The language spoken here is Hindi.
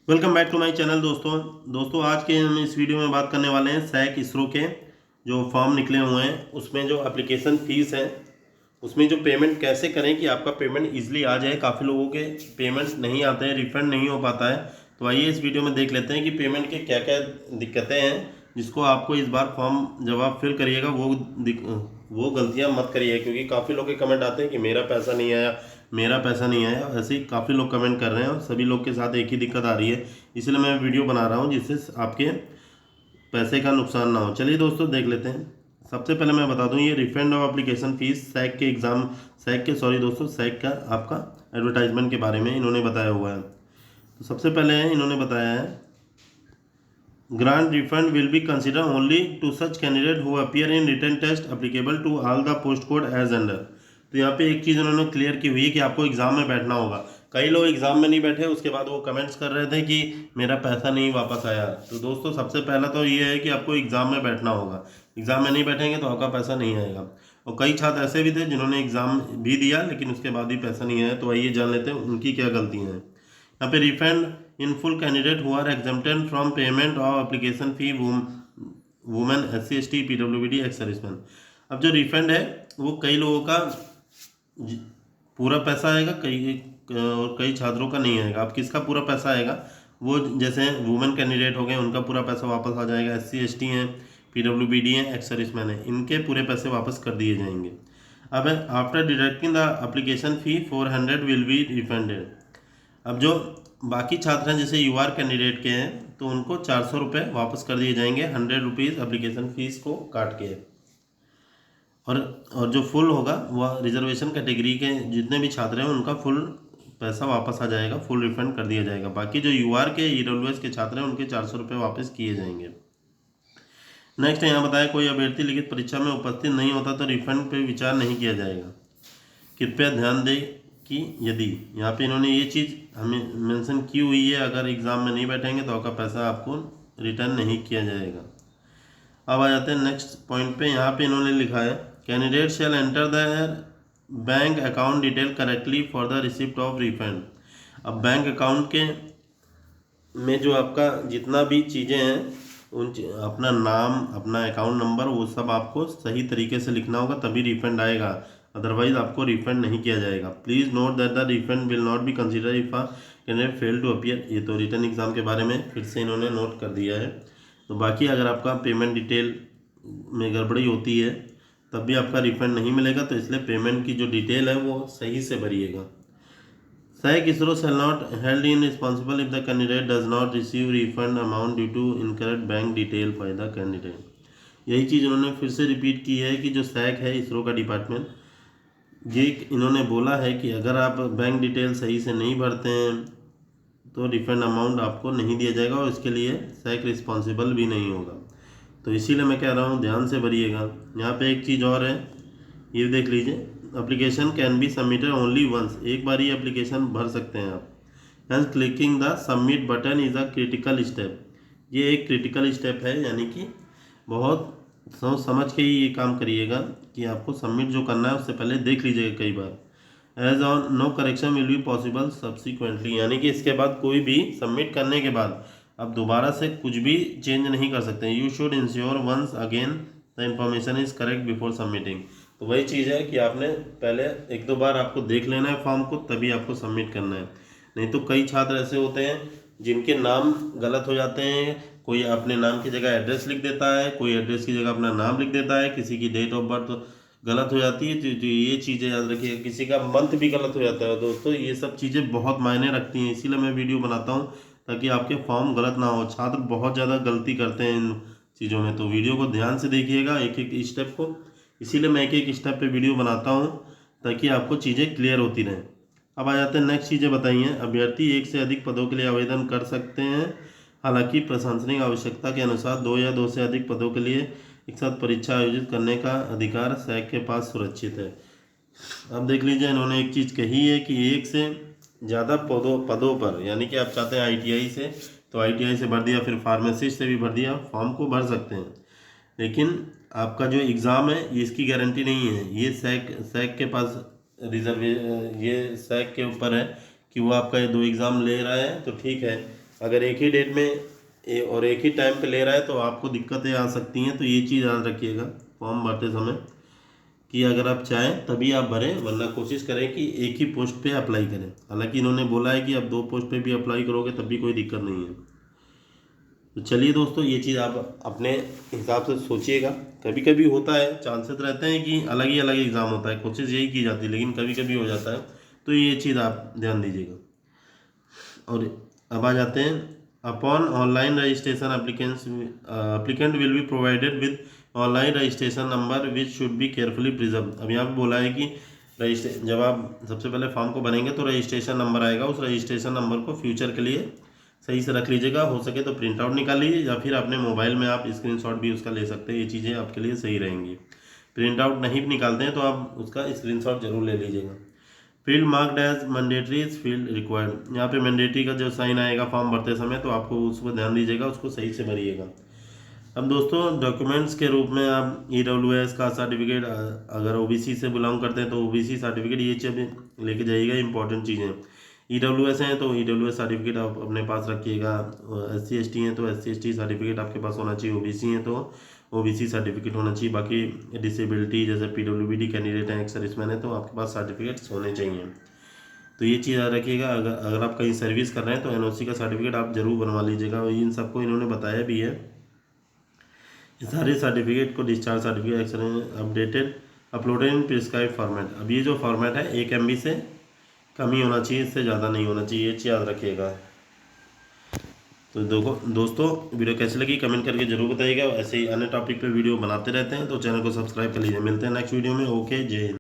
Welcome back to my channel दोस्तों आज के हम इस वीडियो में बात करने वाले हैं सैक इसरो के जो फॉर्म निकले हुए हैं उसमें जो एप्लीकेशन फ़ीस है उसमें जो पेमेंट कैसे करें कि आपका पेमेंट इजीली आ जाए। काफ़ी लोगों के पेमेंट्स नहीं आते हैं, रिफंड नहीं हो पाता है। तो आइए इस वीडियो में देख लेते हैं कि पेमेंट के क्या क्या दिक्कतें हैं जिसको आपको इस बार फॉर्म जब आप फिल करिएगा वो गलतियां मत करिए, क्योंकि काफ़ी लोग के कमेंट आते हैं कि मेरा पैसा नहीं आया, मेरा पैसा नहीं आया। ऐसे ही काफ़ी लोग कमेंट कर रहे हैं और सभी लोग के साथ एक ही दिक्कत आ रही है, इसलिए मैं वीडियो बना रहा हूँ जिससे आपके पैसे का नुकसान ना हो। चलिए दोस्तों देख लेते हैं। सबसे पहले मैं बता दूं, ये refund of application fees SAC के एग्ज़ाम सैक के सॉरी दोस्तों सैक का आपका एडवर्टाइजमेंट के बारे में इन्होंने बताया हुआ है। तो सबसे पहले इन्होंने बताया है, grant refund will be consider only to such candidate who appear in written test applicable to all the post code as under. तो यहाँ पे एक चीज़ उन्होंने क्लियर की हुई है कि आपको एग्ज़ाम में बैठना होगा। कई लोग एग्ज़ाम में नहीं बैठे, उसके बाद वो कमेंट्स कर रहे थे कि मेरा पैसा नहीं वापस आया। तो दोस्तों सबसे पहला तो ये है कि आपको एग्ज़ाम में बैठना होगा। एग्ज़ाम में नहीं बैठेंगे तो आपका पैसा नहीं आएगा। और कई छात्र ऐसे भी थे जिन्होंने एग्ज़ाम भी दिया लेकिन उसके बाद भी पैसा नहीं आया। तो आइए जान लेते हैं उनकी क्या गलतियाँ हैं। यहाँ पे refund in full candidate who are exempted from payment of application fee women SC ST PWD ex serviceman. अब जो रिफंड है वो कई लोगों का पूरा पैसा आएगा, कई छात्रों का नहीं आएगा। अब किसका पूरा पैसा आएगा, वो जैसे वुमेन कैंडिडेट हो गए उनका पूरा पैसा वापस आ जाएगा। SC ST हैं, PWD हैं, एक्स सर्विसमैन है, इनके पूरे पैसे वापस कर दिए जाएंगे। अब after deducting the application fee 400 will be refunded. अब जो बाकी छात्र हैं जैसे UR कैंडिडेट के हैं तो उनको 400 रुपये वापस कर दिए जाएंगे, 100 रुपीज़ एप्लीकेशन फ़ीस को काट के। और जो फुल होगा वह रिजर्वेशन कैटेगरी के जितने भी छात्र हैं उनका फुल पैसा वापस आ जाएगा, फुल रिफंड कर दिया जाएगा। बाकी जो UR के EWS के छात्र हैं उनके 400 रुपये वापस किए जाएंगे। नेक्स्ट यहाँ बताया, कोई अभ्यर्थी लिखित परीक्षा में उपस्थित नहीं होता तो रिफंड पर विचार नहीं किया जाएगा। कृपया ध्यान दें कि यदि यहाँ पे इन्होंने ये चीज़ हमें मेंशन की हुई है, अगर एग्ज़ाम में नहीं बैठेंगे तो आपका पैसा आपको रिटर्न नहीं किया जाएगा। अब आ जाते हैं नेक्स्ट पॉइंट पे। यहाँ पे इन्होंने लिखा है, candidate shell enter the bank account detail correctly for the receipt of refund. अब बैंक अकाउंट के में जो आपका जितना भी चीज़ें हैं अपना नाम, अपना अकाउंट नंबर, वो सब आपको सही तरीके से लिखना होगा तभी रिफंड आएगा, अदरवाइज आपको रिफंड नहीं किया जाएगा। Please note that the refund will not be consider if a candidate fail to appear. ये तो रिटर्न एग्जाम के बारे में फिर से इन्होंने नोट कर दिया है। तो बाकी अगर आपका पेमेंट डिटेल में गड़बड़ी होती है तब भी आपका रिफंड नहीं मिलेगा, तो इसलिए पेमेंट की जो डिटेल है वो सही से भरिएगा। SAC ISRO shall not held in responsible if the candidate does not receive refund amount due to incorrect bank detail by the candidate। यही चीज़ उन्होंने फिर से रिपीट की है कि जो SAC है इसरो का डिपार्टमेंट, ये इन्होंने बोला है कि अगर आप बैंक डिटेल सही से नहीं भरते हैं तो रिफंड अमाउंट आपको नहीं दिया जाएगा और इसके लिए SAC रिस्पॉन्सिबल भी नहीं होगा। तो इसीलिए मैं कह रहा हूँ ध्यान से भरिएगा। यहाँ पे एक चीज़ और है, ये देख लीजिए, application can be submitted only once. एक बार ही एप्लीकेशन भर सकते हैं आप। Hence clicking the submit button is a critical step. ये एक क्रिटिकल स्टेप है, यानी कि बहुत सोच समझ के ही ये काम करिएगा कि आपको सबमिट जो करना है उससे पहले देख लीजिएगा कई बार। As on no correction will be possible subsequently, यानी कि इसके बाद कोई भी सबमिट करने के बाद आप दोबारा से कुछ भी चेंज नहीं कर सकते। You should ensure once again the information is correct before submitting. तो वही चीज़ है कि आपने पहले एक दो बार आपको देख लेना है फॉर्म को, तभी आपको सबमिट करना है। नहीं तो कई छात्र ऐसे होते हैं जिनके नाम गलत हो जाते हैं, कोई अपने नाम की जगह एड्रेस लिख देता है, कोई एड्रेस की जगह अपना नाम लिख देता है, किसी की डेट ऑफ बर्थ गलत हो जाती है। तो ये चीज़ें याद रखिए, किसी का मंथ भी गलत हो जाता है दोस्तों। ये सब चीज़ें बहुत मायने रखती हैं, इसीलिए मैं वीडियो बनाता हूँ ताकि आपके फॉर्म गलत ना हो। छात्र बहुत ज़्यादा गलती करते हैं इन चीज़ों में, तो वीडियो को ध्यान से देखिएगा एक एक स्टेप को। इसीलिए मैं एक एक स्टेप पे वीडियो बनाता हूँ ताकि आपको चीज़ें क्लियर होती रहें। अब आ जाते हैं नेक्स्ट चीज़ें बताइए। अभ्यर्थी एक से अधिक पदों के लिए आवेदन कर सकते हैं, हालांकि प्रशासनिक आवश्यकता के अनुसार दो या दो से अधिक पदों के लिए एक साथ परीक्षा आयोजित करने का अधिकार SAC के पास सुरक्षित है। अब देख लीजिए, इन्होंने एक चीज़ कही है कि एक से ज़्यादा पदों पर, यानी कि आप चाहते हैं ITI से तो ITI से भर दिया, फिर फार्मेसिस्ट से भी भर दिया, फॉर्म को भर सकते हैं। लेकिन आपका जो एग्ज़ाम है ये इसकी गारंटी नहीं है, ये SAC के पास ये SAC के ऊपर है कि वो आपका ये दो एग्ज़ाम ले रहा है तो ठीक है, अगर एक ही डेट में और एक ही टाइम पे ले रहा है तो आपको दिक्कतें आ सकती हैं। तो ये चीज़ याद रखिएगा फॉर्म भरते समय कि अगर आप चाहें तभी आप भरें, वरना कोशिश करें कि एक ही पोस्ट पे अप्लाई करें। हालांकि इन्होंने बोला है कि आप 2 पोस्ट पे भी अप्लाई करोगे तब भी कोई दिक्कत नहीं है। तो चलिए दोस्तों, ये चीज़ आप अपने हिसाब से सोचिएगा। कभी कभी होता है, चांसेस रहते हैं कि अलग ही अलग एग्ज़ाम होता है, कोशिश यही की जाती है, लेकिन कभी कभी हो जाता है। तो ये चीज़ आप ध्यान दीजिएगा। और अब आ जाते हैं, upon online registration applicant will be provided with online registration number which should be carefully preserve. अब यहाँ पे बोला है कि जब आप सबसे पहले फॉर्म को भरेंगे तो रजिस्ट्रेशन नंबर आएगा, उस रजिस्ट्रेशन नंबर को फ्यूचर के लिए सही से रख लीजिएगा। हो सके तो प्रिंट आउट निकाल लीजिए या फिर अपने मोबाइल में आप स्क्रीनशॉट भी उसका ले सकते हैं। ये चीज़ें आपके लिए सही रहेंगी। प्रिंट आउट नहीं भी निकालते हैं तो आप उसका स्क्रीनशॉट जरूर ले लीजिएगा। Field marked as mandatory is field required. यहाँ पे मैंडेटरी का जो साइन आएगा फॉर्म भरते समय तो आपको उस पर ध्यान दीजिएगा, उसको सही से भरिएगा। अब दोस्तों, डॉक्यूमेंट्स के रूप में आप EWS का सर्टिफिकेट, अगर OBC से बिलोंग करते हैं तो OBC सर्टिफिकेट, ये चीज़ लेके जाइएगा। इंपॉर्टेंट चीज़ें EWS हैं तो EWS सर्टिफिकेट आप अपने पास रखिएगा। SC ST हैं तो SC ST सर्टिफिकेट आपके पास होना चाहिए। OBC हैं तो OBC सर्टिफिकेट होना चाहिए। बाकी डिसेबिलिटी जैसे PWBD कैंडिडेट हैं, एक्स-सर्विसमैन है तो आपके पास सर्टिफिकेट्स होने चाहिए। तो ये चीज़ याद रखिएगा। अगर आप कहीं सर्विस कर रहे हैं तो NOC का सर्टिफिकेट आप जरूर बनवा लीजिएगा। इन सबको इन्होंने बताया भी है। ये सारे सर्टिफिकेट को discharge certificate excellent updated uploaded in prescribe format. अब ये जो फॉर्मेट है 1 MB से कम ही होना चाहिए, इससे ज़्यादा नहीं होना चाहिए, ये चीज़ याद रखिएगा। तो देखो दोस्तों, वीडियो कैसी लगी कमेंट करके जरूर बताइएगा। ऐसे ही अन्य टॉपिक पे वीडियो बनाते रहते हैं तो चैनल को सब्सक्राइब कर लीजिए। मिलते हैं नेक्स्ट वीडियो में। ओके, जय हिंद।